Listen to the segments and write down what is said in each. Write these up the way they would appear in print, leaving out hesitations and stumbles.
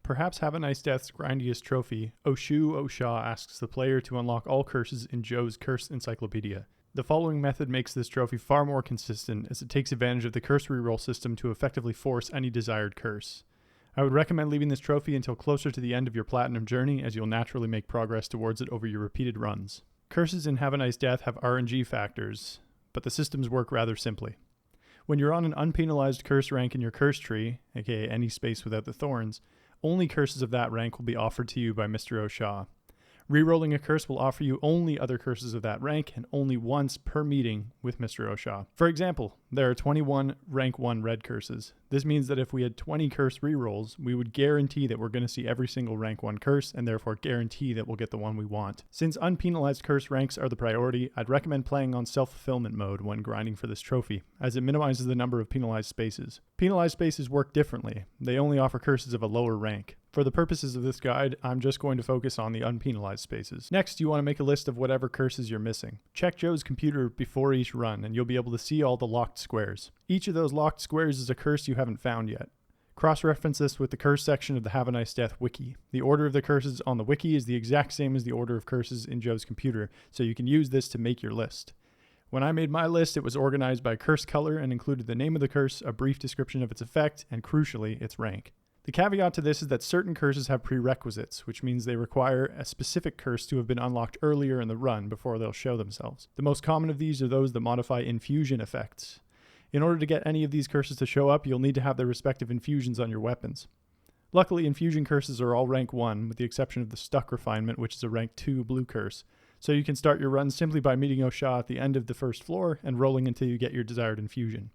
Perhaps Have a Nice Death's grindiest trophy, Oh Shoo, Oh Shaw, asks the player to unlock all curses in Joe's Curse Encyclopedia. The following method makes this trophy far more consistent, as it takes advantage of the curse reroll system to effectively force any desired curse. I would recommend leaving this trophy until closer to the end of your Platinum journey, as you'll naturally make progress towards it over your repeated runs. Curses in Have a Nice Death have RNG factors, but the systems work rather simply. When you're on an unpenalized curse rank in your curse tree, aka any space without the thorns, only curses of that rank will be offered to you by Mr. O'Shaw. Rerolling a curse will offer you only other curses of that rank and only once per meeting with Mr. O'Shaw. For example, there are 21 rank 1 red curses. This means that if we had 20 curse rerolls, we would guarantee that we're going to see every single rank 1 curse and therefore guarantee that we'll get the one we want. Since unpenalized curse ranks are the priority, I'd recommend playing on self-fulfillment mode when grinding for this trophy, as it minimizes the number of penalized spaces. Penalized spaces work differently. They only offer curses of a lower rank. For the purposes of this guide, I'm just going to focus on the unpenalized spaces. Next, you want to make a list of whatever curses you're missing. Check Joe's computer before each run, and you'll be able to see all the locked squares. Each of those locked squares is a curse you haven't found yet. Cross-reference this with the curse section of the Have a Nice Death wiki. The order of the curses on the wiki is the exact same as the order of curses in Joe's computer, so you can use this to make your list. When I made my list, it was organized by curse color and included the name of the curse, a brief description of its effect, and crucially, its rank. The caveat to this is that certain curses have prerequisites, which means they require a specific curse to have been unlocked earlier in the run before they'll show themselves. The most common of these are those that modify infusion effects. In order to get any of these curses to show up, you'll need to have their respective infusions on your weapons. Luckily, infusion curses are all rank 1, with the exception of the Stuck Refinement, which is a rank 2 blue curse. So you can start your run simply by meeting O'Shaw at the end of the first floor and rolling until you get your desired infusion.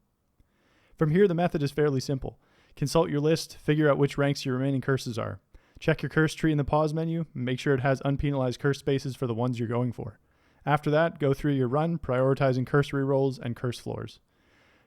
From here, the method is fairly simple. Consult your list, figure out which ranks your remaining curses are. Check your curse tree in the pause menu, and make sure it has unpenalized curse spaces for the ones you're going for. After that, go through your run, prioritizing curse rerolls and curse floors.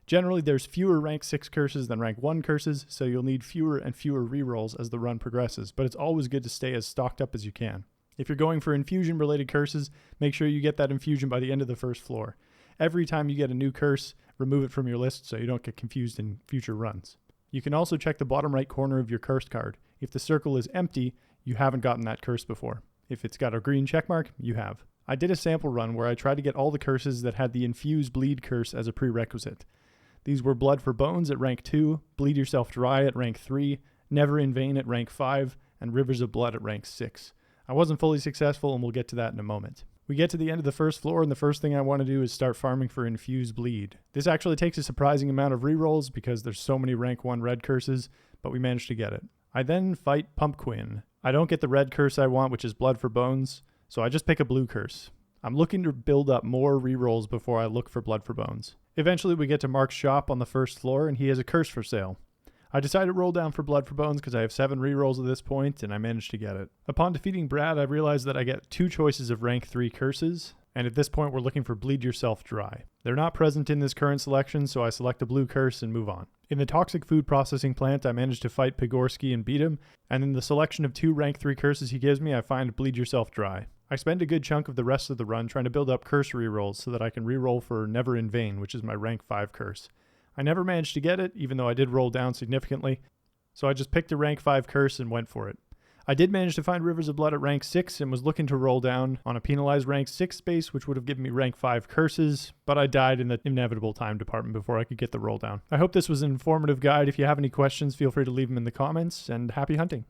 Generally, there's fewer rank 6 curses than rank 1 curses, so you'll need fewer and fewer rerolls as the run progresses, but it's always good to stay as stocked up as you can. If you're going for infusion-related curses, make sure you get that infusion by the end of the first floor. Every time you get a new curse, remove it from your list so you don't get confused in future runs. You can also check the bottom right corner of your curse card. If the circle is empty, you haven't gotten that curse before. If it's got a green checkmark, you have. I did a sample run where I tried to get all the curses that had the Infuse Bleed curse as a prerequisite. These were Blood for Bones at rank 2, Bleed Yourself Dry at rank 3, Never in Vain at rank 5, and Rivers of Blood at rank 6. I wasn't fully successful, and we'll get to that in a moment. We get to the end of the first floor, and the first thing I want to do is start farming for Infuse Bleed. This actually takes a surprising amount of rerolls because there's so many rank 1 red curses, but we managed to get it. I then fight Pumpquin. I don't get the red curse I want, which is Blood for Bones, so I just pick a blue curse. I'm looking to build up more rerolls before I look for Blood for Bones. Eventually we get to Mark's shop on the first floor, and he has a curse for sale. I decided to roll down for Blood for Bones because I have 7 rerolls at this point, and I managed to get it. Upon defeating Brad, I realized that I get 2 choices of rank 3 curses, and at this point we're looking for Bleed Yourself Dry. They're not present in this current selection, so I select a blue curse and move on. In the toxic food processing plant, I managed to fight Pigorski and beat him, and in the selection of 2 rank 3 curses he gives me, I find Bleed Yourself Dry. I spend a good chunk of the rest of the run trying to build up curse rerolls so that I can reroll for Never in Vain, which is my rank 5 curse. I never managed to get it, even though I did roll down significantly, so I just picked a rank 5 curse and went for it. I did manage to find Rivers of Blood at rank 6 and was looking to roll down on a penalized rank 6 space, which would have given me rank 5 curses, but I died in the inevitable time department before I could get the roll down. I hope this was an informative guide. If you have any questions, feel free to leave them in the comments, and happy hunting!